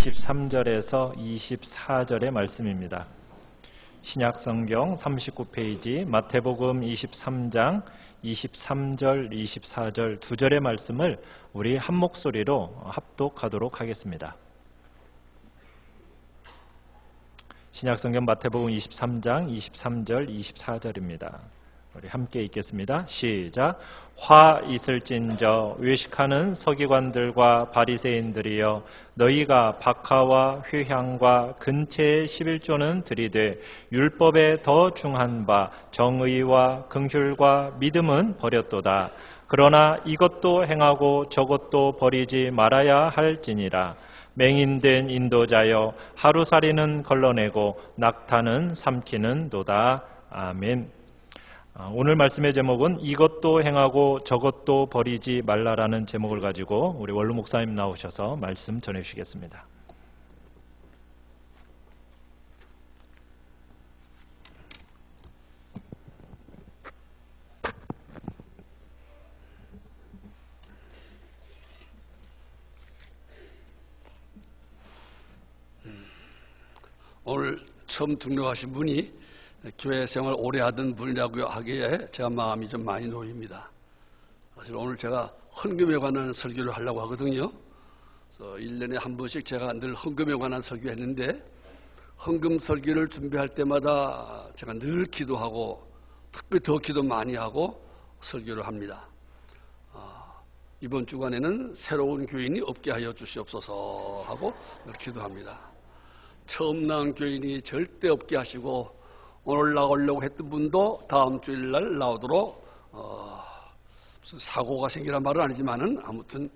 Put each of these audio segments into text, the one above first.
23절에서 24절의 말씀입니다. 신약성경 39페이지 마태복음 23장 23절, 24절 두 절의 말씀을 우리 한 목소리로 합독하도록 하겠습니다. 신약성경 마태복음 23장 23절, 24절입니다. 우리 함께 읽겠습니다. 시작. 화 있을진저 외식하는 서기관들과 바리새인들이여, 너희가 박하와 회향과 근체의 11조는 들이되 율법에 더 중한 바 정의와 긍휼과 믿음은 버렸도다. 그러나 이것도 행하고 저것도 버리지 말아야 할지니라. 맹인된 인도자여, 하루살이는 걸러내고 낙타는 삼키는도다. 아멘. 오늘 말씀의 제목은 이것도 행하고 저것도 버리지 말라라는 제목을 가지고 우리 원로 목사님 나오셔서 말씀 전해 주시겠습니다. 오늘 처음 등록하신 분이 교회 생활 오래 하던 분이라고 하기에 제가 마음이 좀 많이 놓입니다. 사실 오늘 제가 헌금에 관한 설교를 하려고 하거든요. 그래서 1년에 한 번씩 제가 늘 헌금에 관한 설교했는데, 헌금 설교를 준비할 때마다 제가 늘 기도하고, 특별히 더 기도 많이 하고 설교를 합니다. 이번 주간에는 새로운 교인이 없게 하여 주시옵소서 하고 늘 기도합니다. 처음 나온 교인이 절대 없게 하시고, 오늘 나오려고 했던 분도 다음 주일날 나오도록 무슨 사고가 생기란 말은 아니지만은 아무튼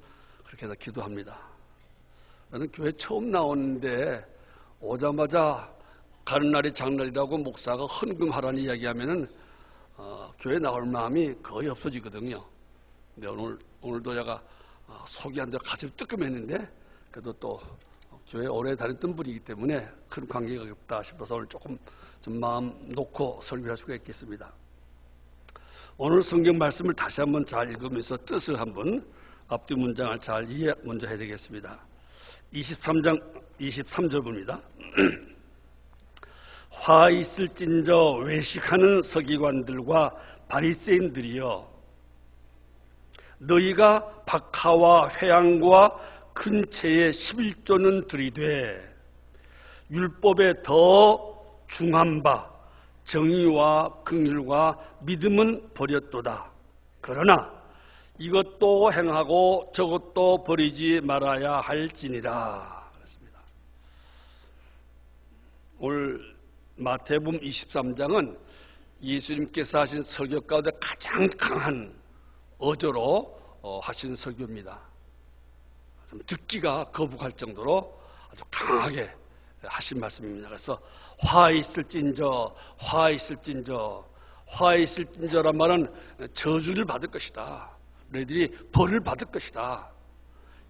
그렇게 해서 기도합니다. 나는 교회 처음 나오는데 오자마자 가는 날이 장날이라고 목사가 헌금하라는 이야기하면은 교회 나올 마음이 거의 없어지거든요. 근데 오늘도 제가 속이 안 돼 가슴이 뜨끔했는데, 그래도 또 교회 오래 다녔던 분이기 때문에 큰 관계가 없다 싶어서 오늘 조금 좀 마음 놓고 설교할 수가 있겠습니다. 오늘 성경 말씀을 다시 한번 잘 읽으면서 뜻을 한번 앞뒤 문장을 잘 이해 먼저 해야 되겠습니다. 23장 23절 봅니다. 화 있을진저 외식하는 서기관들과 바리새인들이여, 너희가 박하와 회향과 근체의 11조는 들이되 율법에 더 중한 바 정의와 긍휼과 믿음은 버렸도다. 그러나 이것도 행하고 저것도 버리지 말아야 할지니라. 그렇습니다. 오늘 마태복음 23장은 예수님께서 하신 설교 가운데 가장 강한 어조로 하신 설교입니다. 좀 듣기가 거북할 정도로 아주 강하게 하신 말씀입니다. 그래서 화 있을진저, 화 있을진저, 화 있을진저란 말은 저주를 받을 것이다. 너희들이 벌을 받을 것이다.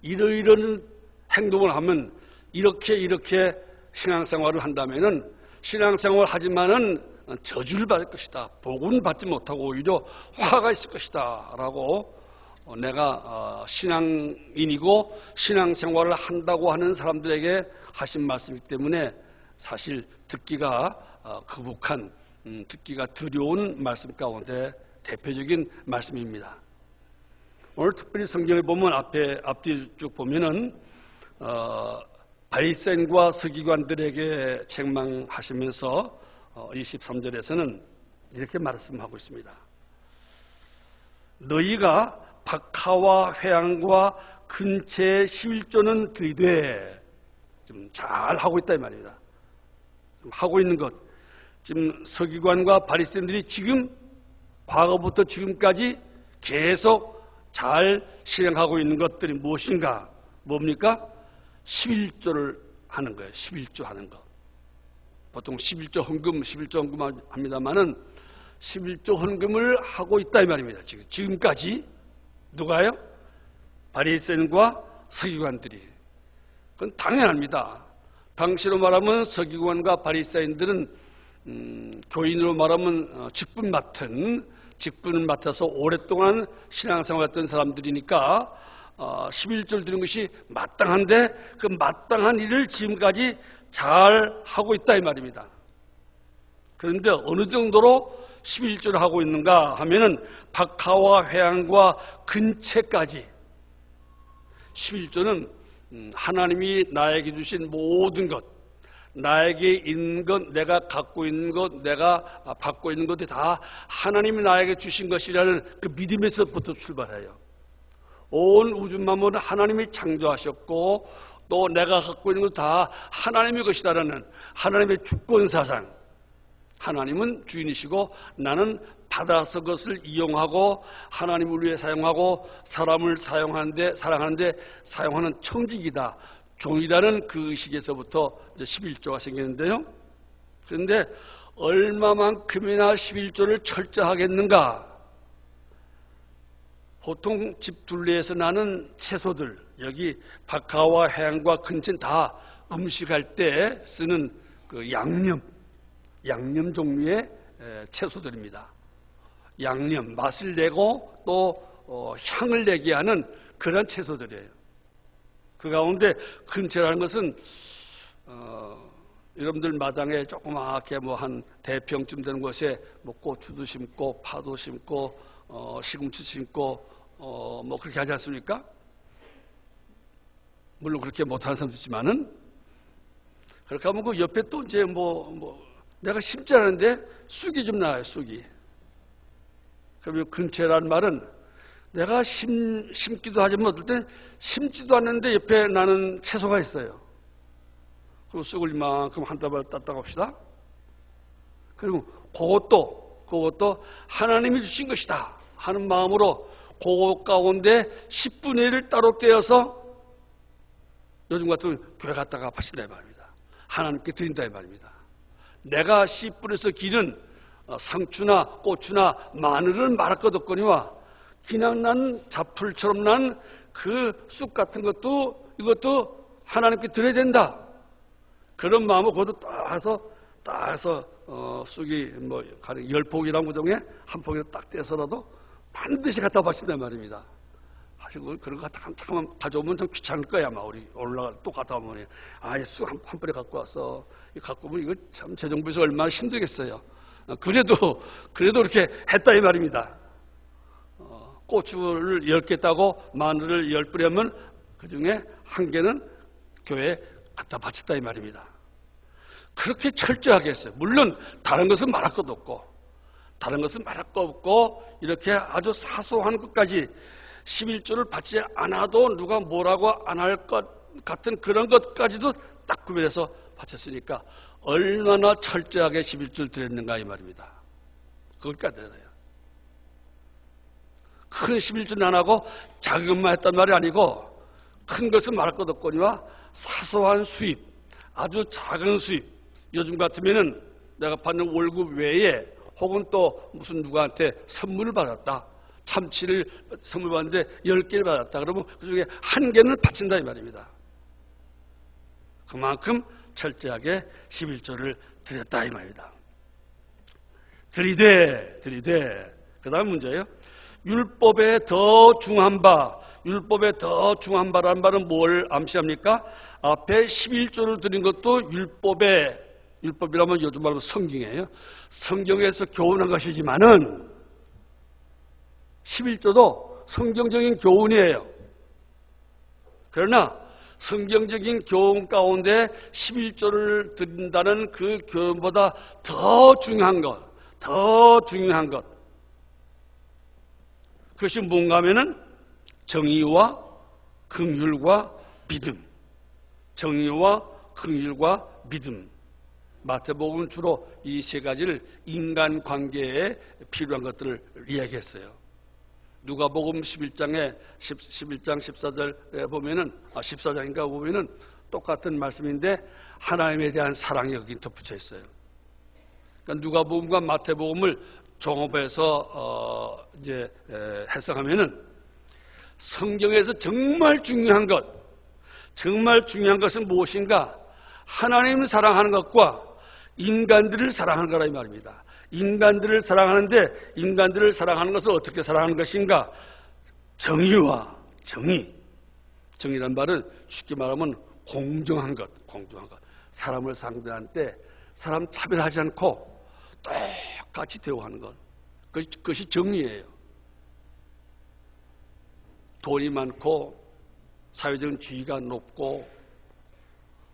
이러이런 행동을 하면, 이렇게 신앙생활을 한다면은 신앙생활을 하지만은 저주를 받을 것이다. 복은 받지 못하고 오히려 화가 있을 것이다. 라고 내가 신앙인이고 신앙생활을 한다고 하는 사람들에게 하신 말씀이기 때문에 사실 듣기가 거북한, 듣기가 두려운 말씀 가운데 대표적인 말씀입니다. 오늘 특별히 성경에 보면 앞뒤 쭉 보면은 바리새인과 서기관들에게 책망하시면서 23절에서는 이렇게 말씀하고 있습니다. 너희가 박하와 회향과 근체의 11조는 들이되, 좀 잘 하고 있다 이 말입니다. 하고 있는 것, 지금 서기관과 바리새인들이 지금 과거부터 지금까지 계속 잘 실행하고 있는 것들이 무엇인가? 뭡니까? 11조를 하는 거예요. 11조 하는 거. 보통 11조 헌금, 11조 헌금 합니다만은 11조 헌금을 하고 있다 이 말입니다. 지금까지 누가요? 바리새인과 서기관들이. 그건 당연합니다. 당시로 말하면 서기관과 바리새인들은 교인으로 말하면 직분을 맡아서 오랫동안 신앙생활했던 사람들이니까 11조를 드리는 것이 마땅한데 그 마땅한 일을 지금까지 잘 하고 있다 이 말입니다. 그런데 어느 정도로 11조를 하고 있는가 하면은 박하와 회양과 근채까지 11조는 하나님이 나에게 주신 모든 것, 나에게 있는 것, 내가 갖고 있는 것, 내가 받고 있는 것이 다 하나님이 나에게 주신 것이라는 그 믿음에서부터 출발해요. 온 우주 만물은 하나님이 창조하셨고 또 내가 갖고 있는 것 다 하나님의 것이다라는 하나님의 주권 사상. 하나님은 주인이시고 나는 받아서 그것을 이용하고 하나님을 위해 사용하고 사람을 사랑하는데 사용하는 청직이다. 종이라는 그 의식에서부터 이제 11조가 생겼는데요. 그런데 얼마만큼이나 11조를 철저하겠는가? 보통 집 둘레에서 나는 채소들, 여기 박하와 해양과 근처는 다 음식할 때 쓰는 그 양념 종류의 채소들입니다. 양념, 맛을 내고 또 향을 내게 하는 그런 채소들이에요. 그 가운데 근처라는 것은 여러분들 마당에 조그맣게 뭐 한 대평쯤 되는 곳에 뭐 고추도 심고 파도 심고 시금치 심고 뭐 그렇게 하지 않습니까? 물론 그렇게 못하는 사람도 있지만은 그렇게 하면 그 옆에 또 이제 뭐 내가 심지 않은데 쑥이 좀 나와요. 쑥이. 그러면 근처라는 말은 내가 심기도 하지만 어떨 때 심지도 않는데 옆에 나는 채소가 있어요. 그리고 쑥을 이만큼 한 다발 땄다 갑시다. 그리고 그것도 하나님이 주신 것이다 하는 마음으로 그것 가운데 10분의 1을 따로 떼어서 요즘 같으면 교회 갔다가 바친다 이 말입니다. 하나님께 드린다 이 말입니다. 내가 씨 뿌려서 기른 상추나 고추나 마늘을 말할 것 없거니와 그냥 난 자풀처럼 난 그 쑥 같은 것도 이것도 하나님께 드려야 된다. 그런 마음으로 그것도 따서 쑥이 뭐 10포기라는 것 중에 한 포기를 딱 떼서라도 반드시 갖다 바친단 말입니다. 사실 그런 거 잠깐만 가져오면 좀 귀찮을 거야 아마. 우리 올라가 또 갔다 오면 쑥 한 뿌리 갖고 와서 갖고 오면 이거 참 재정부에서 얼마나 힘들겠어요. 그래도 이렇게 했다 이 말입니다. 고추를 10개 따고 마늘을 10뿌리 하면 그 중에 한 개는 교회에 갖다 바쳤다 이 말입니다. 그렇게 철저하게 했어요. 물론 다른 것은 말할 것도 없고 이렇게 아주 사소한 것까지 11조를 받지 않아도 누가 뭐라고 안 할 것 같은 그런 것까지도 딱 구별해서 바쳤으니까 얼마나 철저하게 11조를 드렸는가 이 말입니다. 그것까지 드려요. 큰 11조는 안 하고 작은 것만 했단 말이 아니고 큰 것은 말할 것 없거니와 사소한 수입, 아주 작은 수입, 요즘 같으면은 내가 받는 월급 외에 혹은 또 무슨 누구한테 선물을 받았다. 참치를 선물 받는데 10개를 받았다. 그러면 그 중에 한 개는 바친다 이 말입니다. 그만큼 철저하게 11조를 드렸다 이 말입니다. 들이대. 그 다음 문제예요. 율법에 더 중한 바라는 말은 뭘 암시합니까? 앞에 11조를 드린 것도 율법이라면 요즘 말로 성경이에요. 성경에서 교훈한 것이지만은 11조도 성경적인 교훈이에요. 그러나 성경적인 교훈 가운데 11조를 드린다는 그 교훈보다 더 중요한 것. 그것이 뭔가 하면은 정의와 긍휼과 믿음. 마태복음은 주로 이 세 가지를 인간관계에 필요한 것들을 이야기했어요. 누가복음 11장 14절에 보면은 14장인가 보면은 똑같은 말씀인데 하나님에 대한 사랑이 여기 덧붙여 있어요. 그러니까 누가복음과 마태복음을 종합해서 이제 해석하면은 성경에서 정말 중요한 것은 무엇인가? 하나님을 사랑하는 것과 인간들을 사랑하는 거라 이 말입니다. 인간들을 사랑하는데 인간들을 사랑하는 것을 어떻게 사랑하는 것인가? 정의. 정의란 말은 쉽게 말하면 공정한 것, 공정한 것. 사람을 상대할 때 사람 차별하지 않고 똑같이 대우하는 것. 그것이 정의예요. 돈이 많고 사회적인 지위가 높고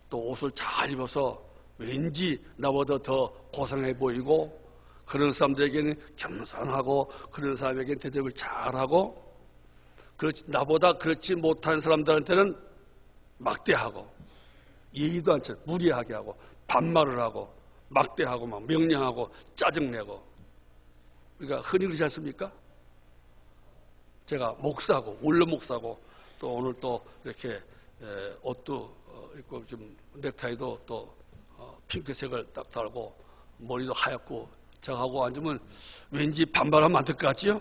또 옷을 잘 입어서 왠지 나보다 더 고상해 보이고 그런 사람들에게는 겸손하고 그런 사람에게는 대접을 잘하고 나보다 그렇지 못한 사람들한테는 막대하고 예의도 않죠. 무리하게 하고 반말을 하고 막대하고 막 명령하고 짜증내고 그러니까 흔히 그러지 않습니까? 제가 목사고 원로 목사고 또 오늘 또 이렇게 옷도 입고 좀 넥타이도 또 핑크색을 딱 달고 머리도 하얗고 저하고 앉으면 왠지 반발하면 안 될 것 같지요?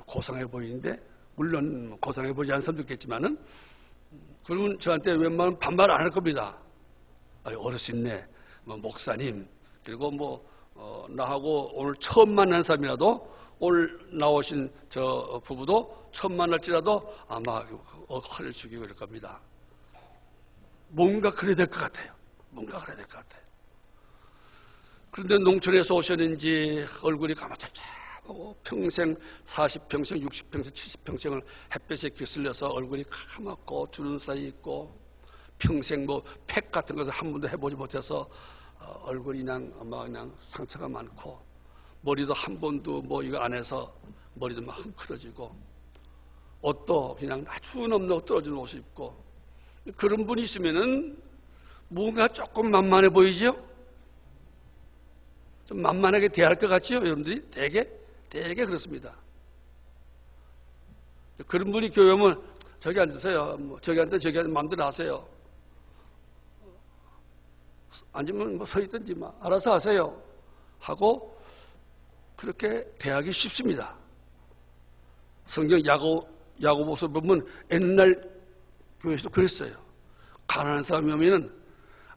고상해 보이는데 물론 고상해 보이지 않은 사람도 있겠지만은 그러면 저한테 웬만하면 반발 안 할 겁니다. 어르신네, 뭐 목사님 그리고 나하고 오늘 처음 만난 사람이라도 오늘 나오신 저 부부도 처음 만날지라도 아마 허를 숙이고 그럴 겁니다. 뭔가 그래야 될 것 같아요. 뭔가 그래야 될 것 같아요. 그런데 농촌에서 오셨는지 얼굴이 까마잡잡하고 평생 40평생, 60평생, 70평생을 햇볕에 깃들려서 얼굴이 까맣고 주름 사이 있고 평생 팩 같은 것을 한 번도 해보지 못해서 얼굴이 그냥 상처가 많고 머리도 한 번도 이거 안 해서 머리도 막 헝클어지고 옷도 그냥 아주 넉넉 떨어진 옷을 입고 그런 분이 있으면은 뭔가 조금 만만해 보이죠? 좀 만만하게 대할 것 같지요? 여러분들이 되게 그렇습니다. 그런 분이 교회 오면 저기 앉으세요. 저기 앉아 마음대로 하세요. 앉으면 서 있든지 알아서 하세요. 하고 그렇게 대하기 쉽습니다. 성경 야고보서 보면 옛날 교회에서도 그랬어요. 가난한 사람이 오면은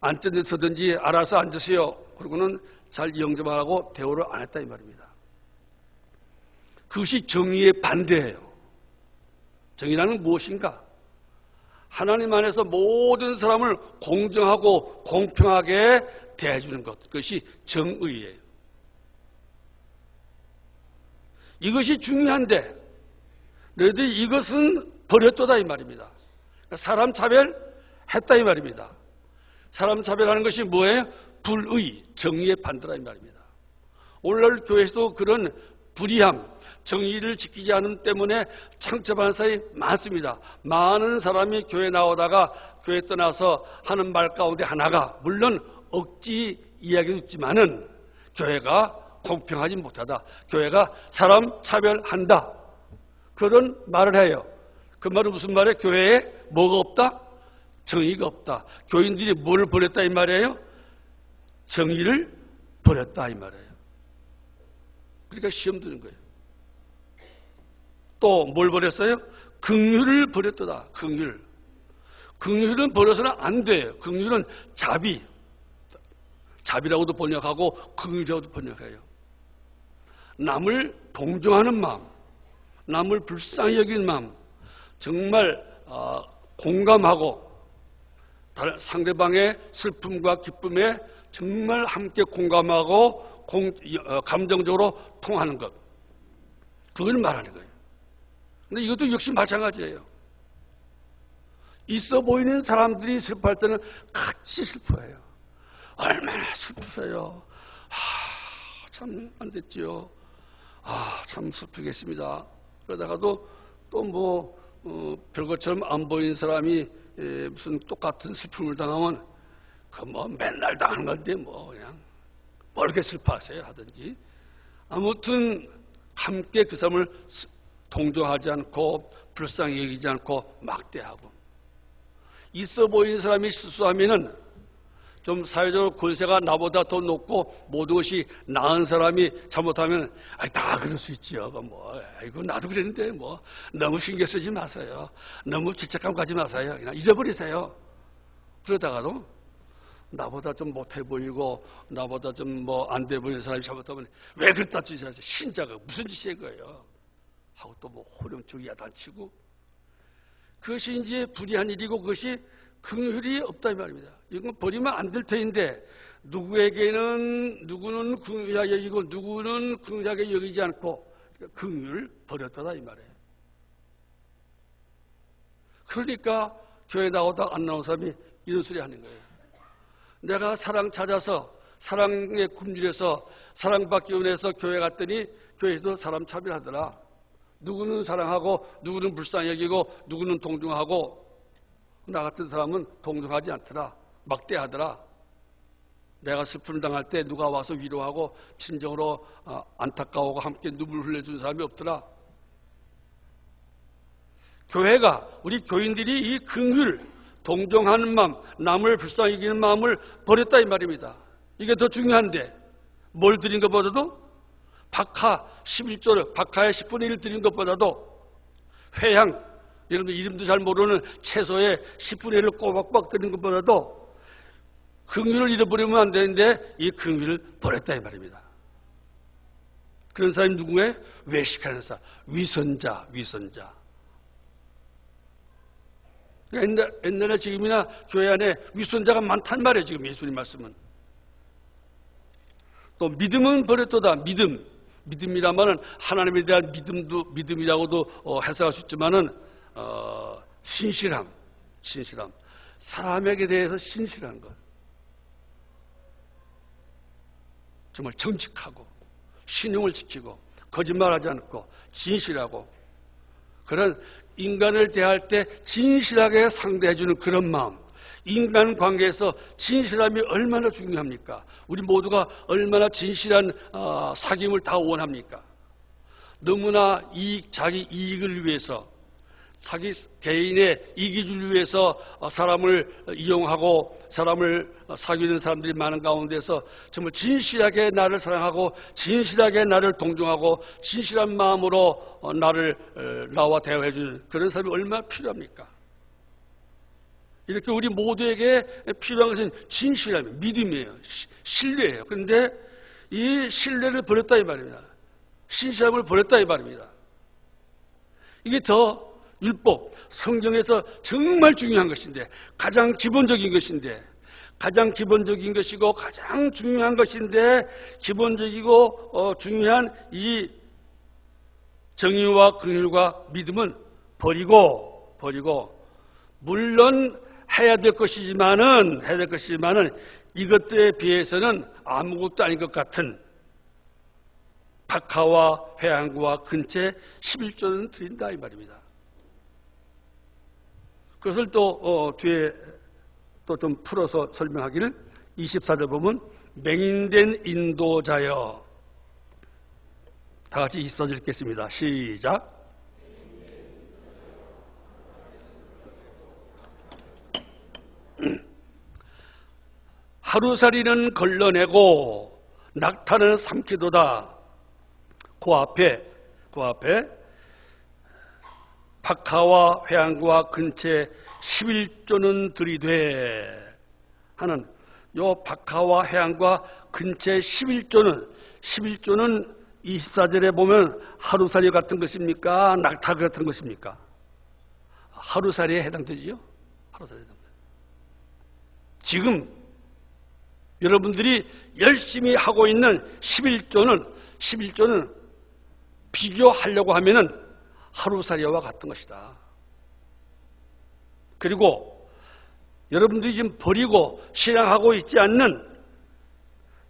앉던 데 서든지 알아서 앉으세요. 그러고는 잘 영접하고 대우를 안 했다 이 말입니다. 그것이 정의의 반대예요. 정의라는 무엇인가? 하나님 안에서 모든 사람을 공정하고 공평하게 대해주는 것. 그것이 정의예요. 이것이 중요한데 너희들이 이것은 버렸도다 이 말입니다. 사람 차별했다 이 말입니다. 사람 차별하는 것이 뭐예요? 불의, 정의의 반대라 이 말입니다. 오늘날 교회에서도 그런 불의함, 정의를 지키지 않음 때문에 상처받는 사람이 많습니다. 많은 사람이 교회 나오다가 교회 떠나서 하는 말 가운데 하나가 물론 억지 이야기도 있지만은 교회가 공평하지 못하다. 교회가 사람 차별한다. 그런 말을 해요. 그 말은 무슨 말이에요? 교회에 뭐가 없다? 정의가 없다. 교인들이 뭘 버렸다 이 말이에요? 정의를 버렸다 이 말이에요. 그러니까 시험 드는 거예요. 또 뭘 버렸어요? 긍휼을 버렸다. 긍휼. 긍휼은 버려서는 안 돼요. 긍휼은 자비라고도 번역하고 긍휼이라고도 번역해요. 남을 동정하는 마음, 남을 불쌍히 여기는 마음, 정말 공감하고 상대방의 슬픔과 기쁨에 정말 함께 공감하고 감정적으로 통하는 것. 그걸 말하는 거예요. 근데 이것도 역시 마찬가지예요. 있어 보이는 사람들이 슬퍼할 때는 같이 슬퍼해요. 얼마나 슬프세요. 참 안 됐지요. 참 슬프겠습니다. 그러다가도 또 별것처럼 안 보이는 사람이 무슨 똑같은 슬픔을 당하면 맨날 당하는 건데 그냥 이렇게 슬퍼하세요 하든지 아무튼 함께 그 사람을 동정하지 않고 불쌍히 여기지 않고 막대하고 있어 보이는 사람이 실수하면은 좀 사회적으로 권세가 나보다 더 높고 모든 것이 나은 사람이 잘못하면 다 그럴 수 있지요. 아이고 나도 그랬는데 너무 신경 쓰지 마세요. 너무 죄책감 가지 마세요. 그냥 잊어버리세요. 그러다가도 나보다 좀 못해 보이고 나보다 좀 안 돼 보이는 사람이 잘못하면 왜 그랬다 주세요. 신자가 무슨 짓이에요 거예요. 하고 또 호령주의 야단치고 그것이 이제 불의한 일이고 그것이 긍휼이 없다 이 말입니다. 이건 버리면 안 될 터인데 누구는 긍휼하게 여기고 누구는 긍휼하게 여기지 않고 긍휼을 버렸다 이 말이에요. 그러니까 교회 나오다 안 나온 사람이 이런 소리 하는 거예요. 내가 사랑 찾아서 사랑에 굶주려서 사랑받기 원해서 교회 갔더니 교회에서 사람 차별하더라. 누구는 사랑하고 누구는 불쌍히 여기고 누구는 동정하고 나 같은 사람은 동정하지 않더라. 막대하더라. 내가 슬픔을 당할 때 누가 와서 위로하고 친정으로 안타까워하고 함께 눈물 흘려준 사람이 없더라. 교회가 우리 교인들이 이 긍휼, 동정하는 마음, 남을 불쌍히 여기는 마음을 버렸다 이 말입니다. 이게 더 중요한데 뭘 드린 것보다도 박하 11조를 박하의 10분의 1 드린 것보다도 회향, 여러분들 이름도 잘 모르는 채소의 10분의 1을 꼬박꼬박 드린 것보다도 긍휼을 잃어버리면 안 되는데 이 긍휼을 버렸다 이 말입니다. 그런 사람이 누구예요? 외식하는 사람, 위선자. 옛날에 지금이나 교회 안에 위선자가 많단 말이에요. 지금 예수님 말씀은. 또 믿음은 버렸도다. 믿음이라면은 하나님에 대한 믿음이라고도 해석할 수 있지만은 신실함. 사람에게 대해서 신실한 것. 정말 정직하고 신용을 지키고 거짓말하지 않고 진실하고 그런 인간을 대할 때 진실하게 상대해주는 그런 마음. 인간 관계에서 진실함이 얼마나 중요합니까? 우리 모두가 얼마나 진실한 사귐을 다 원합니까? 너무나 자기 이익을 위해서 자기 개인의 이기주를 위해서 사람을 이용하고 사람을 사귀는 사람들이 많은 가운데서 정말 진실하게 나를 사랑하고 진실하게 나를 동정하고 진실한 마음으로 나와 대화해 주는 그런 사람이 얼마나 필요합니까? 이렇게 우리 모두에게 필요한 것은 진실함이에요. 믿음이에요. 신뢰예요. 그런데 이 신뢰를 버렸다 이 말입니다. 신실함을 버렸다 이 말입니다. 이게 더 율법, 성경에서 정말 중요한 것인데 가장 기본적인 것인데 가장 기본적인 것이고 가장 중요한 것인데 기본적이고 중요한 이 정의와 긍휼과 믿음은 버리고 물론 해야 될 것이지만은 이것들에 비해서는 아무것도 아닌 것 같은 박하와 회향과 근체 11조는 드린다 이 말입니다. 그것을 또 뒤에 또 좀 풀어서 설명하기를 24절 보면 맹인된 인도자여 다 같이 24절 읽겠습니다. 시작. 하루살이는 걸러내고 낙타는 삼키도다. 그 앞에 박하와 회향과 근체 11조는 들이되 하는 요 박하와 회향과 근체 11조는 24절에 보면 하루살이 같은 것입니까? 낙타 같은 것입니까? 하루살이에 해당되지요? 하루살이에 해당돼요. 지금 여러분들이 열심히 하고 있는 11조는 비교하려고 하면은 하루살이와 같은 것이다. 그리고 여러분들이 지금 버리고 실행하고 있지 않는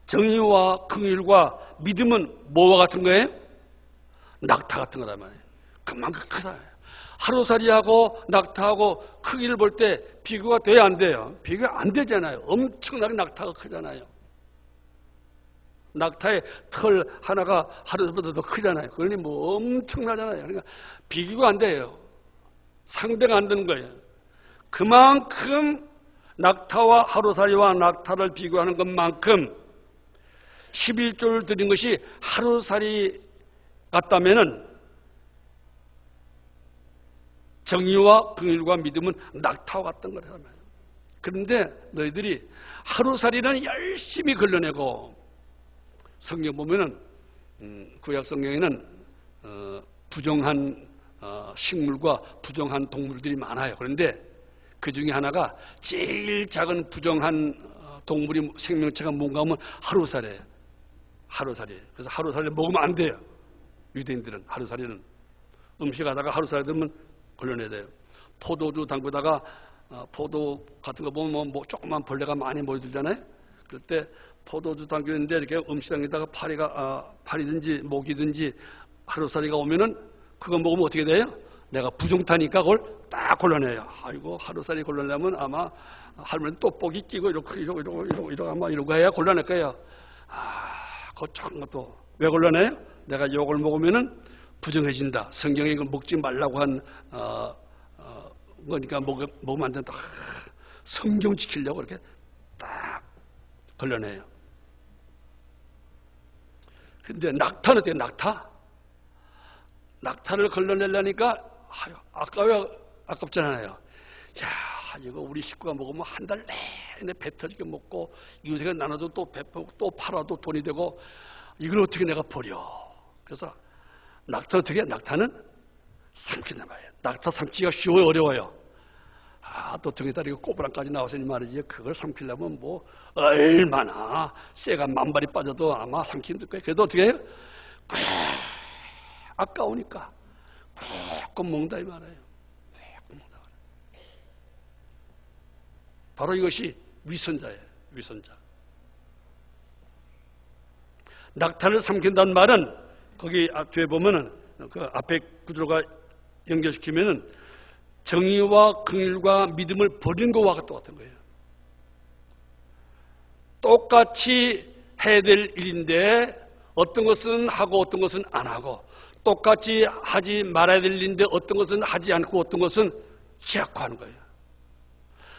정의와 긍휼과 믿음은 뭐와 같은 거예요? 낙타 같은 거다 말이에요. 그만큼 크다. 하루살이하고 낙타하고 크기를 볼 때 비교가 돼야 안 돼요. 비교가 안 되잖아요. 엄청나게 낙타가 크잖아요. 낙타의 털 하나가 하루보다 더 크잖아요. 그러니 뭐 엄청나잖아요. 그러니까 비교가 안 돼요. 상대가 안 되는 거예요. 그만큼 낙타와 하루살이와 낙타를 비교하는 것만큼 11조를 드린 것이 하루살이 같다면은 정의와 긍휼과 믿음은 낙타와 같던 거란 말이에요. 그런데 너희들이 하루살이는 열심히 걸러내고 성경 보면은 구약 성경에는 부정한 식물과 부정한 동물들이 많아요. 그런데 그 중에 하나가 제일 작은 부정한 동물이 생명체가 뭔가 하면 하루살이에요. 하루살이에요. 그래서 하루살이 먹으면 안 돼요. 유대인들은 하루살이는 음식하다가 하루살이 되면 걸려내야 돼요. 포도주 담그다가 포도 같은 거 보면 뭐 조그만 벌레가 많이 모여들잖아요. 그럴 때 포도주 담그는데 이렇게 음식당에다가 파리든지 모기든지 하루살이가 오면은 그거 먹으면 어떻게 돼요? 내가 부정타니까 그걸 딱 걸러내요. 아이고 하루살이 걸러내면 아마 할머니 떡볶이 끼고 이러고 아마 이러고 해야 걸러낼 거예요. 그거 작은 것도 왜 걸러내요? 내가 이걸 먹으면은 부정해진다. 성경에 이걸 먹지 말라고 한 거니까 먹으면 안 된다. 성경 지키려고 이렇게 딱 걸러내요. 근데 낙타는 어때요? 낙타를 걸러내려니까 아깝잖아요. 야, 이거 우리 식구가 먹으면 한 달 내내 배 터지게 먹고 이웃에게 나눠도 또 배포고 또 팔아도 돈이 되고 이걸 어떻게 내가 버려? 그래서 낙타 어떻게 해요? 낙타는 삼킨단 말이에요. 낙타 삼키기가 쉬워요, 어려워요? 또 등에다 이거 꼬부랑까지 나와서 이 말이지. 그걸 삼키려면 뭐 얼마나 쇠가 만발이 빠져도 아마 삼키는 거예요. 그래도 어떻게 해요? 아까우니까 꼭 먹는다 이 말이에요. 바로 이것이 위선자예요. 위선자. 낙타를 삼킨다는 말은 거기 뒤에 보면은 그 앞에 구조가 연결시키면은 정의와 긍휼과 믿음을 버린 것과 똑같은 거예요. 똑같이 해야 될 일인데 어떤 것은 하고 어떤 것은 안 하고, 똑같이 하지 말아야 될 일인데 어떤 것은 하지 않고 어떤 것은 취약화하는 거예요.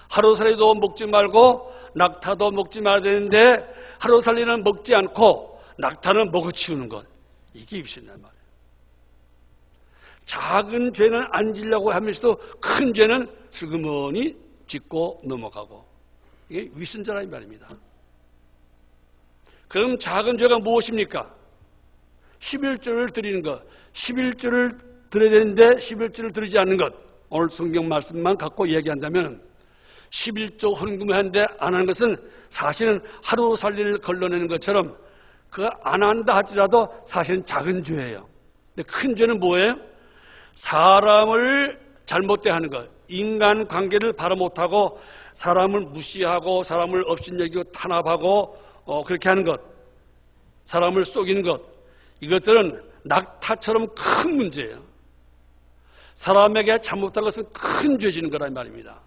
하루살이도 먹지 말고 낙타도 먹지 말아야 되는데 하루살이는 먹지 않고 낙타는 먹어치우는 것. 이게 위선이란 말이에요. 작은 죄는 안 지려고 하면서도 큰 죄는 슬그머니 짓고 넘어가고, 이게 위선자라는 말입니다. 그럼 작은 죄가 무엇입니까? 11조를 드리는 것. 11조를 드려야 되는데 11조를 드리지 않는 것. 오늘 성경 말씀만 갖고 이야기한다면 11조 헌금하는데 안 하는 것은 사실은 하루 살리를 걸러내는 것처럼 그거 안 한다 할지라도 사실은 작은 죄예요. 근데 큰 죄는 뭐예요? 사람을 잘못 대하는 것. 인간관계를 바로 못하고 사람을 무시하고 사람을 업신여기고 탄압하고 그렇게 하는 것. 사람을 속이는 것. 이것들은 낙타처럼 큰 문제예요. 사람에게 잘못한 것은 큰 죄 지는 거란 말입니다.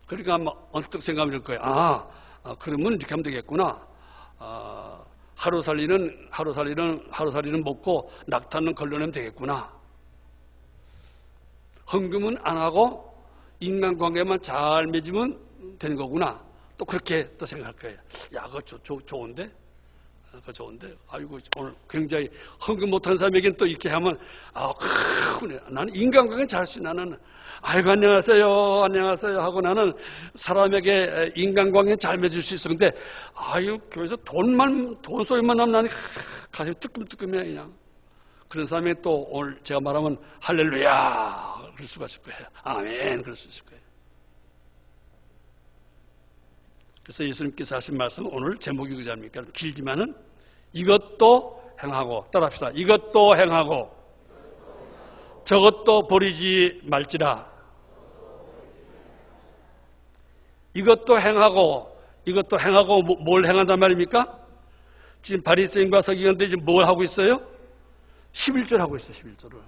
그러니까 아마 언뜻 생각이 들 거예요. 그러면 이렇게 하면 되겠구나. 하루살이는 먹고 낙타는 걸러내면 되겠구나. 헌금은 안 하고 인간관계만 잘 맺으면 되는 거구나. 또 그렇게 또 생각할 거예요. 야, 그거 좋은데? 그거 좋은데? 아이고, 오늘 굉장히 헌금 못하는 사람에게는 또 이렇게 하면, 나는 인간관계 잘할 수 있어. 나는, 아이고, 안녕하세요 하고 나는 사람에게 인간관계 잘 맺을 수 있어. 근데, 교회에서 돈 소리만 나면 나는 가슴이 뜨끔뜨끔해, 그냥. 그런 사람이 또 오늘 제가 말하면 할렐루야! 그럴 수가 있을 거예요. 아멘! 그럴 수 있을 거예요. 그래서 예수님께서 하신 말씀, 오늘 제목이 그지 않습니까? 길지만은 이것도 행하고, 따라합시다. 이것도 행하고, 저것도 버리지 말지라. 이것도 행하고 뭘 행한단 말입니까? 지금 바리새인과 서기관들이 지금 뭘 하고 있어요? 11조를 하고 있어요. 11조를.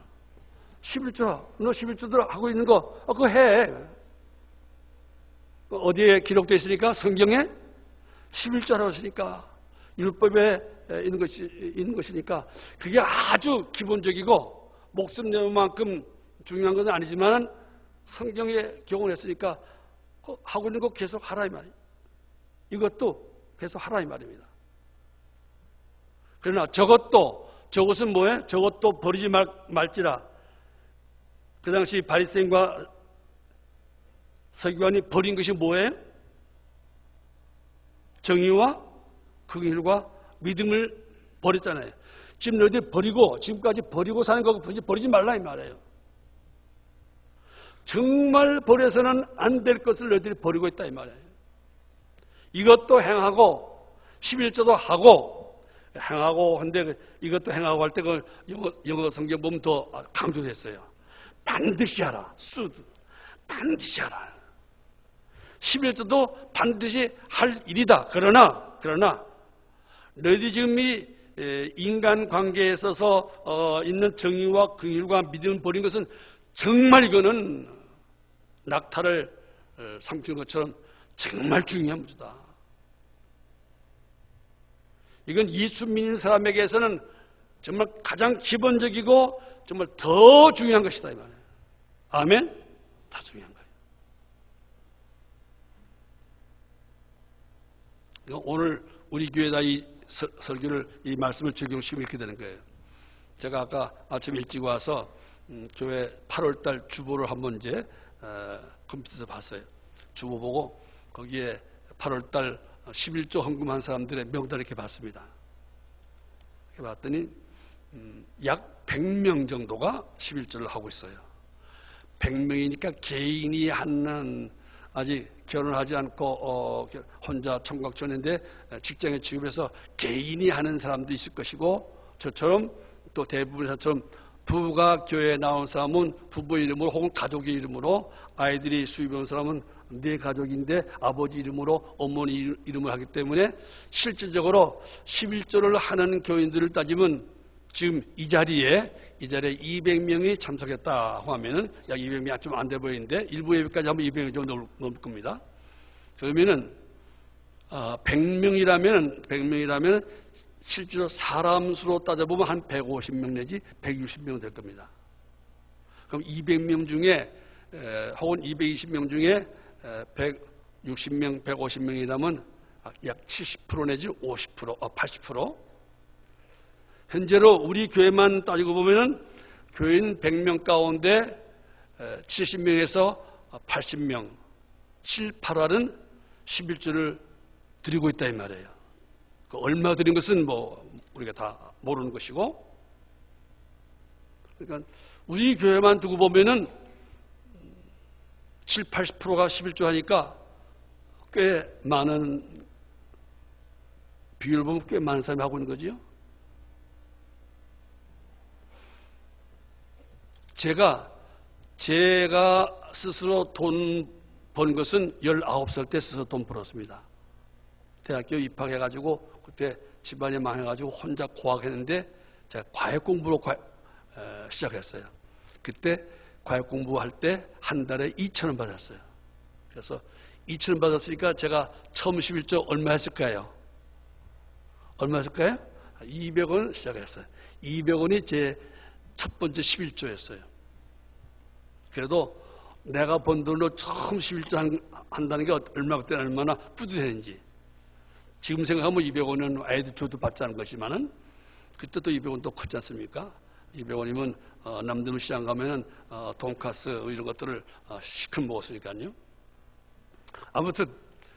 11조. 너 11조들 하고 있는 거 그거 해. 어디에 기록되어 있으니까? 성경에 11조라고 했으니까, 율법에 있는 것이니까 그게 아주 기본적이고 목숨 내는 만큼 중요한 것은 아니지만 성경에 기록했으니까 하고 있는 거 계속 하라 이 말이에요. 이것도 계속 하라 이 말입니다. 그러나 저것은 뭐예요? 저것도 버리지 말지라. 그 당시 바리새인과 서기관이 버린 것이 뭐예요? 정의와 긍휼과 믿음을 버렸잖아요. 지금 너희들이 버리고, 지금까지 버리고 사는 거 버리지 말라 이 말이에요. 정말 버려서는 안 될 것을 너희들이 버리고 있다 이 말이에요. 이것도 행하고 11조도 하고 행하고 한데 이것도 행하고 할 때 그 영어 성경 보면 더 강조됐어요. 반드시 하라. 수드. 반드시 하라. 11조도 반드시 할 일이다. 그러나 너희들이 지금 이 인간 관계에 있어서 있는 정의와 긍휼과 믿음을 버린 것은 정말 이거는 낙타를 삼키는 것처럼 정말 중요한 문제다. 이건 예수 믿는 사람에게서는 정말 가장 기본적이고 정말 더 중요한 것이다 이 말이에요. 아멘? 다 중요한 거예요. 오늘 우리 교회다 이 설교를 이 말씀을 적용시키면 이렇게 되는 거예요. 제가 아까 아침 일찍 와서 교회 8월달 주보를 한번 이제 컴퓨터에서 봤어요. 주보 보고 거기에 8월달 11조 헌금한 사람들의 명단 이렇게 봤습니다. 이렇게 봤더니 약 100명 정도가 11조를 하고 있어요. 100명이니까 개인이 하는 아직 결혼하지 않고 혼자 청각촌인데 직장에 취업해서 개인이 하는 사람도 있을 것이고 저처럼 또 대부분의 사람처럼 부부가 교회에 나온 사람은 부부 이름으로 혹은 가족의 이름으로 아이들이 수입해온 사람은 내 가족인데 아버지 이름으로 어머니 이름을 하기 때문에 실질적으로 11조를 하는 교인들을 따지면 지금 이 자리에 200명이 참석했다고 하면은 약 200명이 좀 안 돼 보이는데 일부 예배까지 하면 200명 정도 넘을 겁니다. 그러면은 100명이라면 실제로 사람 수로 따져보면 한 150명 내지 160명 될 겁니다. 그럼 200명 중에 혹은 220명 중에 160명, 150명이라면 약 70% 내지 50%, 80%. 현재로 우리 교회만 따지고 보면은 교인 100명 가운데 70명에서 80명, 7, 8할은 11조를 드리고 있다 이 말이에요. 그 얼마 드린 것은 뭐 우리가 다 모르는 것이고, 그러니까 우리 교회만 두고 보면은 7, 80%가 11조 하니까 꽤 많은 비율을 보면 꽤 많은 사람이 하고 있는 거지요. 제가 스스로 돈 번 것은 19살 때 스스로 돈 벌었습니다. 대학교 입학해가지고 그때 집안이 망해가지고 혼자 고학했는데 제가 과외 공부로 시작했어요. 그때 과외 공부할 때 한 달에 2,000원 받았어요. 그래서 2,000원 받았으니까 제가 처음 11조 얼마 했을까요? 얼마 했을까요? 200원 시작했어요. 200원이 제 첫 번째 11조였어요. 그래도 내가 번 돈으로 처음 11조 한다는 게 얼마나 뿌듯했는지. 지금 생각하면 200원은 아이들 줘도 받지 않은 것이지만은 그때도 200원도 컸지 않습니까? 200원이면 남대문 시장 가면은 돈가스 이런 것들을 시큼 먹었으니까요. 아무튼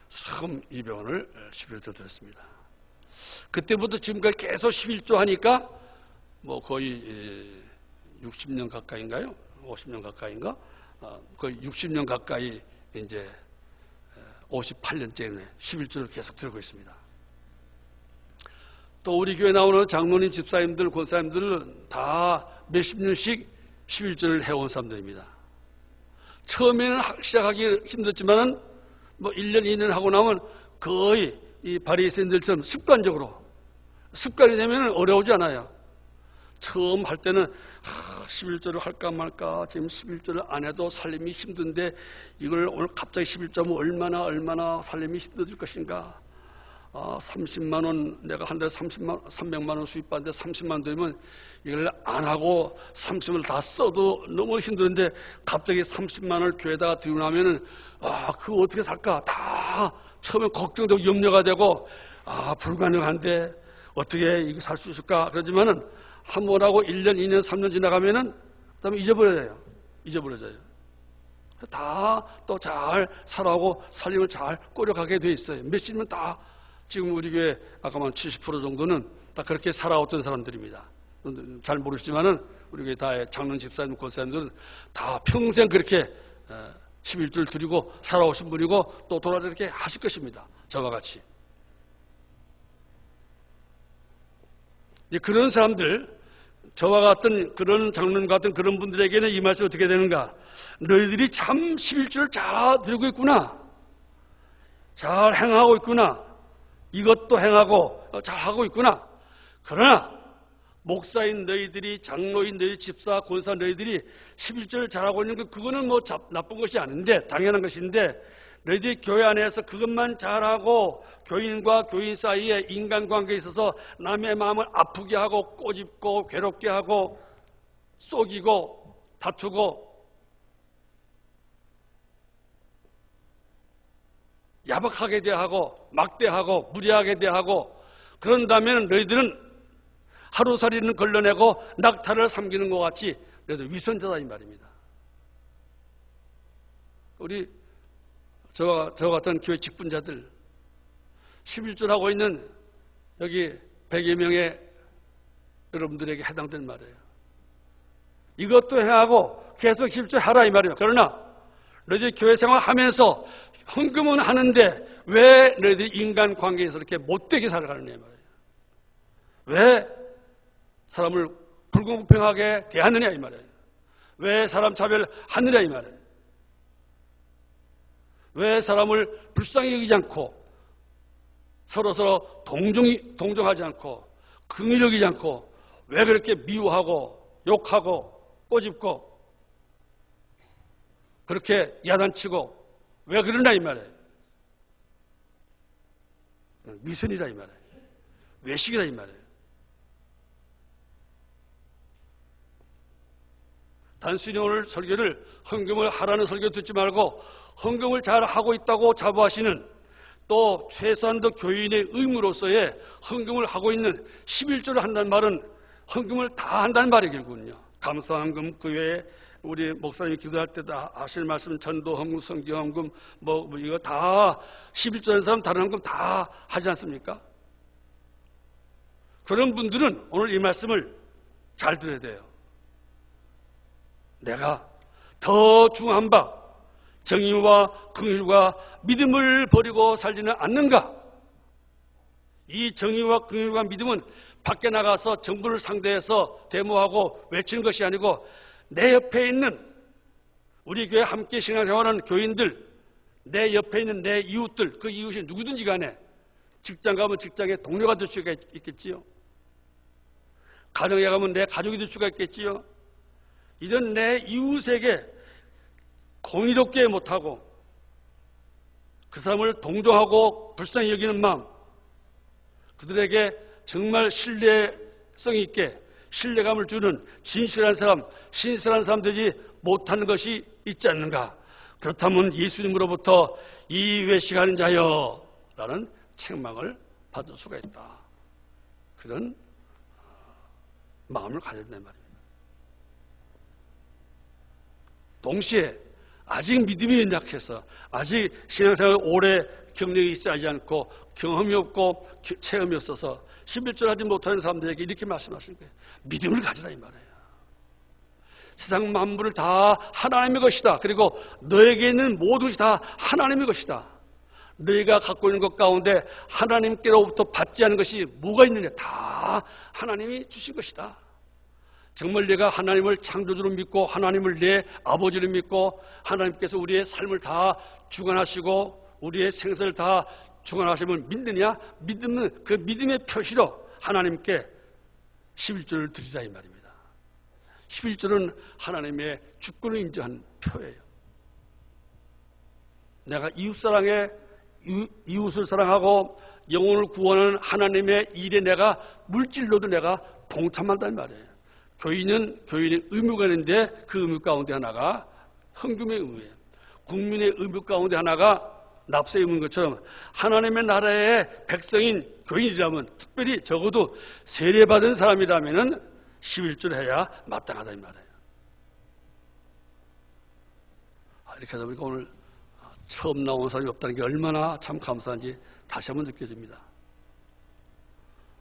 처음 200원을 11조 드렸습니다. 그때부터 지금까지 계속 11조 하니까 뭐 거의 60년 가까이인가요? 50년 가까이인가? 거의 60년 가까이 이제 58년째 11조를 계속 들고 있습니다. 또 우리 교회 나오는 장로님, 집사님들, 권사님들은 다 몇십 년씩 11조를 해온 사람들입니다. 처음에는 시작하기 힘들었지만은 뭐 1년, 2년 하고 나면 거의 이 바리새인들처럼 습관이 되면 어려우지 않아요. 처음 할 때는 11조를 할까 말까, 지금 11조를 안 해도 살림이 힘든데 이걸 오늘 갑자기 11조면 얼마나 살림이 힘들어질 것인가. 30만 원, 내가 한 달에 300만 원 수입받는데 30만 원 들면 이걸 안 하고 30을 다 써도 너무 힘든데 갑자기 30만 원을 교회에다가 들고 나면은 그거 어떻게 살까? 다 처음에 걱정되고 염려가 되고 불가능한데 어떻게 이거 살 수 있을까? 그러지만은 한 번 하고 1년, 2년, 3년 지나가면은 그다음에 잊어버려져요. 다 또 잘 살아오고 살림을 잘 꾸려가게 돼 있어요. 몇십년 다 지금 우리 교회 아까만 70% 정도는 다 그렇게 살아왔던 사람들입니다. 잘 모르시지만은 우리 교회 다 장로님, 집사님, 권사님들은 다 평생 그렇게 11조를 드리고 살아오신 분이고 또 돌아서 이렇게 하실 것입니다. 저와 같이. 그런 사람들, 저와 같은 그런 장로님 같은 그런 분들에게는 이 말씀이 어떻게 되는가? 너희들이 참 11조를 잘 드리고 있구나. 잘 행하고 있구나. 이것도 행하고 잘 하고 있구나. 그러나 목사인 너희들이, 장로인 너희, 집사, 권사 너희들이 11조를 잘하고 있는 거 그거는 뭐 나쁜 것이 아닌데, 당연한 것인데, 너희들이 교회 안에서 그것만 잘하고 교인과 교인 사이에 인간관계에 있어서 남의 마음을 아프게 하고 꼬집고 괴롭게 하고 속이고 다투고 야박하게 대하고 막대하고 무례하게 대하고 그런다면 너희들은 하루살이는 걸러내고 낙타를 삼키는 것 같이 너희들 위선자다 이 말입니다. 우리 저와 같은 교회 직분자들 11조 하고 있는 여기 100여 명의 여러분들에게 해당되는 말이에요. 이것도 해하고 계속 11조 하라 이 말이에요. 그러나 너희들 교회 생활하면서 헌금은 하는데 왜 너희들이 인간관계에서 이렇게 못되게 살아가느냐 이 말이에요. 왜 사람을 불공평하게 대하느냐 이 말이에요. 왜 사람 차별하느냐 이 말이에요. 왜 사람을 불쌍히 여기지 않고 서로 동정하지 않고 긍휼히 여기지 않고 왜 그렇게 미워하고 욕하고 꼬집고 그렇게 야단치고 왜 그러나 이 말이에요. 미선이다 이 말이에요. 외식이다 이 말이에요. 단순히 오늘 설교를 헌금을 하라는 설교 듣지 말고 헌금을 잘 하고 있다고 자부하시는 또 최소한도 교인의 의무로서의 헌금을 하고 있는 11조를 한다는 말은 헌금을 다 한다는 말이 결국은요. 감사헌금 그 외에 우리 목사님이 기도할 때 다 하실 말씀 전도헌금, 성경헌금 뭐 이거 다 11조 하는 사람 다른 헌금 다 하지 않습니까? 그런 분들은 오늘 이 말씀을 잘 들어야 돼요. 내가 더 중요한 바 정의와 긍휼과 믿음을 버리고 살지는 않는가? 이 정의와 긍휼과 믿음은 밖에 나가서 정부를 상대해서 데모하고 외치는 것이 아니고 내 옆에 있는 우리 교회 함께 신앙생활하는 교인들, 내 옆에 있는 내 이웃들, 그 이웃이 누구든지 간에 직장 가면 직장에 동료가 될 수가 있겠지요. 가정에 가면 내 가족이 될 수가 있겠지요. 이런 내 이웃에게 공의롭게 못하고 그 사람을 동정하고 불쌍히 여기는 마음, 그들에게 정말 신뢰성 있게 신뢰감을 주는 진실한 사람, 신실한 사람 되지 못하는 것이 있지 않는가? 그렇다면 예수님으로부터 이 외식하는 자여 라는 책망을 받을 수가 있다. 그런 마음을 가져야 된단 말입니다. 동시에 아직 믿음이 연약해서 아직 신앙생활 오래 경력이 있지 않고 경험이 없고 체험이 없어서 11절 하지 못하는 사람들에게 이렇게 말씀하시는 거예요. 믿음을 가져라 이 말이에요. 세상 만물을 다 하나님의 것이다. 그리고 너에게 있는 모든 것이 다 하나님의 것이다. 너희가 갖고 있는 것 가운데 하나님께로부터 받지 않은 것이 뭐가 있느냐. 다 하나님이 주신 것이다. 정말 내가 하나님을 창조주로 믿고 하나님을 내 아버지로 믿고 하나님께서 우리의 삶을 다 주관하시고 우리의 생사를 다 주관하심을 믿느냐? 믿는 그 믿음의 표시로 하나님께 11조를 드리자 이 말입니다. 11조는 하나님의 주권을 인정한 표예요. 내가 이웃을 사랑하고 영혼을 구원하는 하나님의 일에 내가 물질로도 내가 동참한다는 말이에요. 교인은 교인의 의무가 있는데 그 의무 가운데 하나가 헌금의 의무예요. 국민의 의무 가운데 하나가 납세의 의무인 것처럼 하나님의 나라의 백성인 교인이라면 특별히 적어도 세례받은 사람이라면 11조를 해야 마땅하다 이 말이에요. 이렇게 하다 보니까 오늘 처음 나온 사람이 없다는 게 얼마나 참 감사한지 다시 한번 느껴집니다.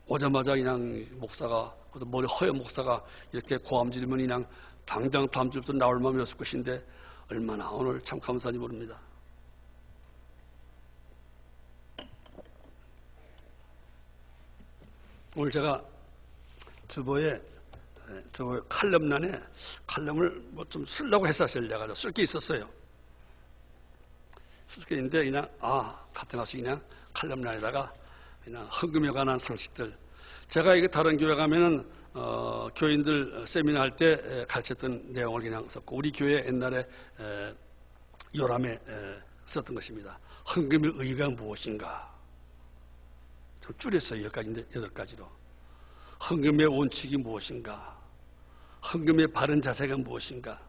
오자마자 그냥 목사가, 그것도 머리 허연 목사가 이렇게 고함 지르면 그냥 당장 다음 주부터 나올 마음이 없을 것인데 얼마나 오늘 참 감사한지 모릅니다. 오늘 제가 주보에 칼럼란에 칼럼을 뭐 좀 쓰려고 했었어요. 내가 쓸 게 있었어요. 쓸 게 있는데 그냥 같은 가서 그냥 칼럼란에다가 그냥 헌금에 관한 소식들. 제가 이게 다른 교회 가면은 교인들 세미나 할 때 가르쳤던 내용을 그냥 썼고, 우리 교회 옛날에 요람에 썼던 것입니다. 헌금의 의의가 무엇인가? 좀 줄였어요. 10가지인데 8가지로. 헌금의 원칙이 무엇인가? 헌금의 바른 자세가 무엇인가?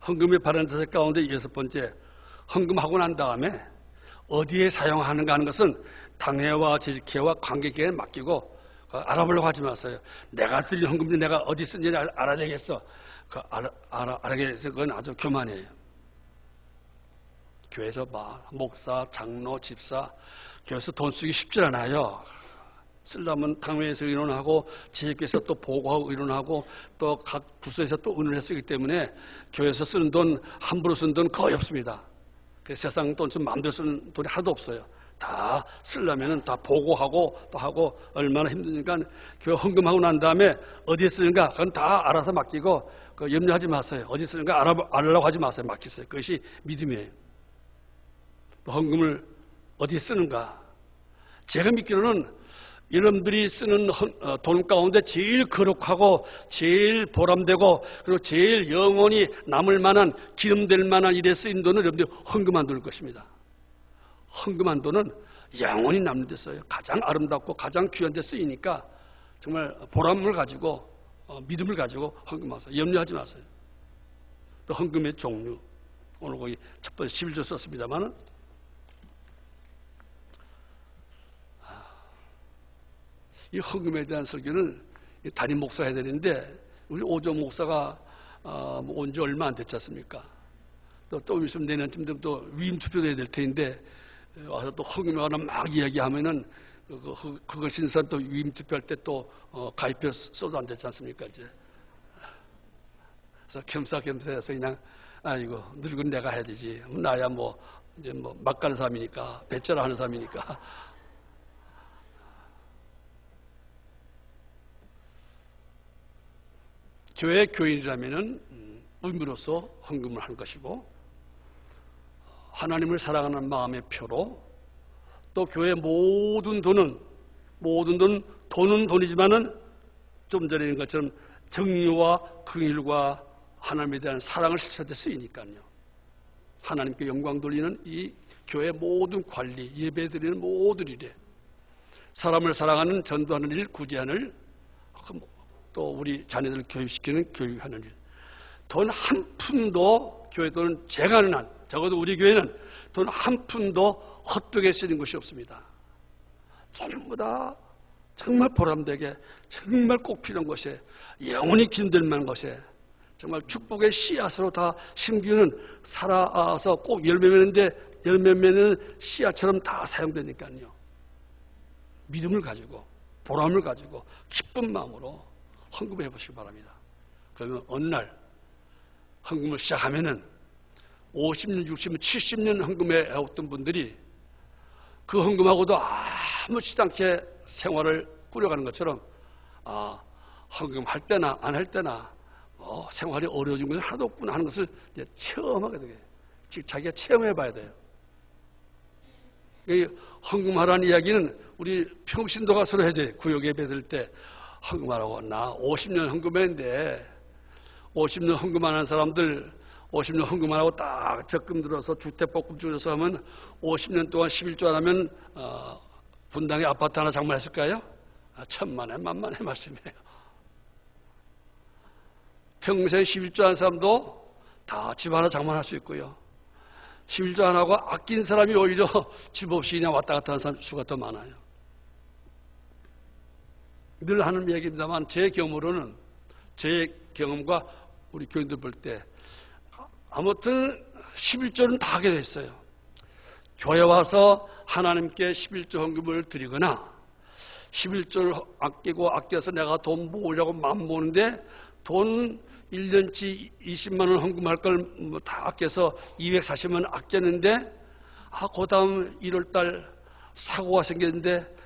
헌금의 바른 자세 가운데 6번째, 헌금하고 난 다음에 어디에 사용하는가 하는 것은 당회와 재직회와 관계계에 맡기고 알아보려고 하지 마세요. 내가 드린 헌금인데 내가 어디 쓴지 알아야 되겠어. 알아게 해서 그건 아주 교만이에요. 교회에서 목사, 장로, 집사, 교회에서 돈 쓰기 쉽지 않아요. 쓰려면 당회에서 의논하고 지역에서 또 보고하고 의논하고 또 각 부서에서 또 의논을 쓰기 때문에 교회에서 쓰는 돈, 함부로 쓰는 돈 거의 없습니다. 세상 돈 좀 마음대로 쓰는 돈이 하나도 없어요. 다 쓰려면은 다 보고하고 또 하고 얼마나 힘드니까 교회 헌금하고 난 다음에 어디에 쓰는가 그건 다 알아서 맡기고 염려하지 마세요. 어디 쓰는가 알아보려고 하지 마세요. 맡기세요. 그것이 믿음이에요. 또 헌금을 어디에 쓰는가. 제가 믿기로는 여러분들이 쓰는 돈 가운데 제일 거룩하고 제일 보람되고 그리고 제일 영원히 남을 만한 기름될 만한 일에 쓰인 돈은 여러분들이 헌금한 돈일 것입니다. 헌금한 돈은 영원히 남는 데 써요. 가장 아름답고 가장 귀한 데 쓰이니까 정말 보람을 가지고 믿음을 가지고 헌금하세요. 염려하지 마세요. 또 헌금의 종류. 오늘 거기 첫 번째 11조 썼습니다만은 이 헌금에 대한 설교는 담임 목사 해야 되는데 우리 오조 목사가 온 지 얼마 안 됐지 않습니까? 또 있으면 내년쯤 되면 또 위임 투표도 해야 될 텐데 와서 또 헌금에 관한 막 이야기하면은 그거 신선 또 위임 투표할 때 또 가입표 써도 안 됐지 않습니까? 이제 그래서 겸사겸사해서 그냥 이거 늙은 내가 해야 되지. 나야 뭐 이제 막 가는 사람이니까 배째라 하는 사람이니까. 교회 교인이라면은 의무로서 헌금을 할 것이고 하나님을 사랑하는 마음의 표로 또 교회 모든 돈은 돈은 돈이지만은 좀 전에 있는 것처럼 정의와 긍휼과 하나님에 대한 사랑을 실천할 때 쓰이니까요. 하나님께 영광 돌리는 이 교회 모든 관리, 예배 드리는 모든 일에 사람을 사랑하는 전도하는 일, 구제하는 일, 또 우리 자녀들을 교육시키는 교육하는 일. 돈 한 푼도 교회 돈은 제가 아는 한 적어도 우리 교회는 돈 한 푼도 헛되게 쓰는 것이 없습니다. 전부 다 정말 보람되게 정말 꼭 필요한 것에 영원히 기름될 만한 것에 정말 축복의 씨앗으로 다 심기는 살아서 꼭 열매 맺는데 열매 맺는 씨앗처럼 다 사용되니까요. 믿음을 가지고 보람을 가지고 기쁜 마음으로 헌금해 보시기 바랍니다. 그러면 어느 날 헌금을 시작하면은 50년, 60년, 70년 헌금해 왔던 분들이 그 헌금하고도 아무렇지도 않게 생활을 꾸려가는 것처럼 헌금할 때나 안 할 때나 생활이 어려워진 것은 하나도 없구나 하는 것을 이제 체험하게 되게 즉 자기가 체험해 봐야 돼요. 이 헌금하라는 이야기는 우리 평신도가 서로 해야 돼요. 구역 예배 드릴 때 헌금하라고. 나 50년 헌금했는데 50년 헌금하는 사람들 50년 헌금 안 하고 딱 적금 들어서 주택복금 줄여서 하면 50년 동안 11조 안 하면 분당에 아파트 하나 장만했을까요? 천만에 만만의 말씀이에요. 평생 11조 한 사람도 다 집 하나 장만할 수 있고요. 11조 안 하고 아낀 사람이 오히려 집 없이 그냥 왔다 갔다 하는 사람 수가 더 많아요. 늘 하는 얘기입니다만 제 경험으로는 제 경험과 우리 교인들 볼 때 아무튼 11조는 다 하게 됐어요. 교회 와서 하나님께 11조 헌금을 드리거나 11조를 아껴서 내가 돈 모으려고 마음 모으는데 돈 1년치 20만 원 헌금할 걸 다 아껴서 240만 원 아꼈는데 그 다음 1월달 사고가 생겼는데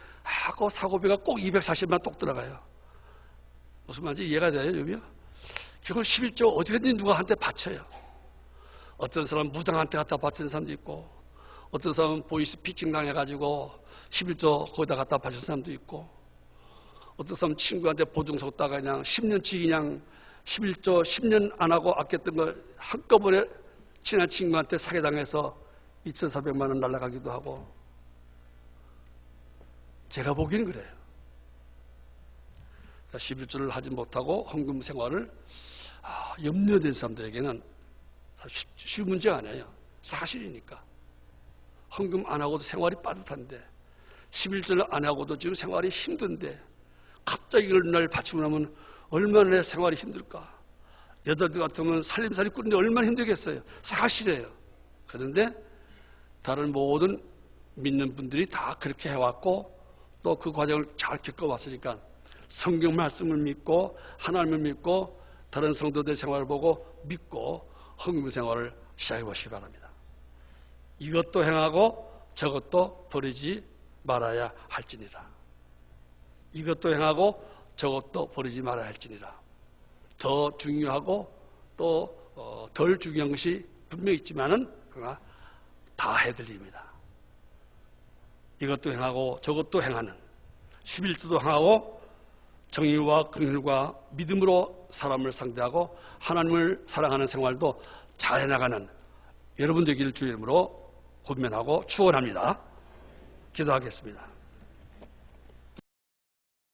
그 사고비가 꼭 240만 원 똑 들어가요. 무슨 말인지 이해가 돼요, 여러분요? 그걸 11조 어디든지 누가 한테 바쳐요. 어떤 사람은 무당한테 갖다 바치는 사람도 있고, 어떤 사람은 보이스 피칭 당해가지고 11조 거기다 갖다 바치는 사람도 있고, 어떤 사람은 친구한테 보증 섰다가 그냥 10년치 그냥 11조 10년 안 하고 아꼈던 거 한꺼번에 친한 친구한테 사기당해서 2,400만 원 날라가기도 하고. 제가 보기엔 그래요. 11조를 하지 못하고 헌금 생활을 염려된 사람들에게는 쉬운 문제가 아니에요. 사실이니까. 헌금 안 하고도 생활이 빠듯한데 11조를 안 하고도 지금 생활이 힘든데 갑자기 이걸 날 바치고 나면 얼마나 내 생활이 힘들까. 여자들 같으면 살림살이 꾸는데 얼마나 힘들겠어요. 사실이에요. 그런데 다른 모든 믿는 분들이 다 그렇게 해왔고 또 그 과정을 잘 겪어왔으니까 성경 말씀을 믿고 하나님을 믿고 다른 성도들 생활을 보고 믿고 헌금 생활을 시작해 보시기 바랍니다. 이것도 행하고 저것도 버리지 말아야 할지니라. 이것도 행하고 저것도 버리지 말아야 할지니라. 더 중요하고 또 덜 중요한 것이 분명히 있지만은 그러나 다 해드립니다. 이것도 행하고 저것도 행하는 11조도 행하고 정의와 긍휼과 믿음으로 사람을 상대하고 하나님을 사랑하는 생활도 잘 해나가는 여러분 되기를 주의 이름으로 권면하고 축원합니다. 기도하겠습니다.